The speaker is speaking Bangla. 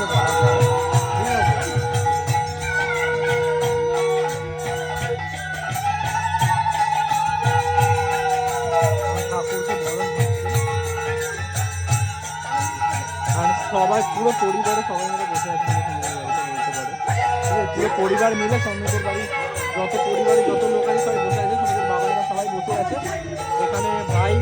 বসে ভাড়া যায়, ঠিক আছে। আমার ঠাকুরকে বরণ হচ্ছে, আর সবাই পুরো পরিবারে সবাই মিলে বসে আছে সমুদ্রের বাড়িতে বলতে পারে, ঠিক আছে। পুরো পরিবার মিলে সমুদ্রের বাড়ি, যত পরিবারে যত লোক আছে সবাই বসে আছে, সমুদ্রের বাবারা সবাই বসে আছে এখানে। ভাই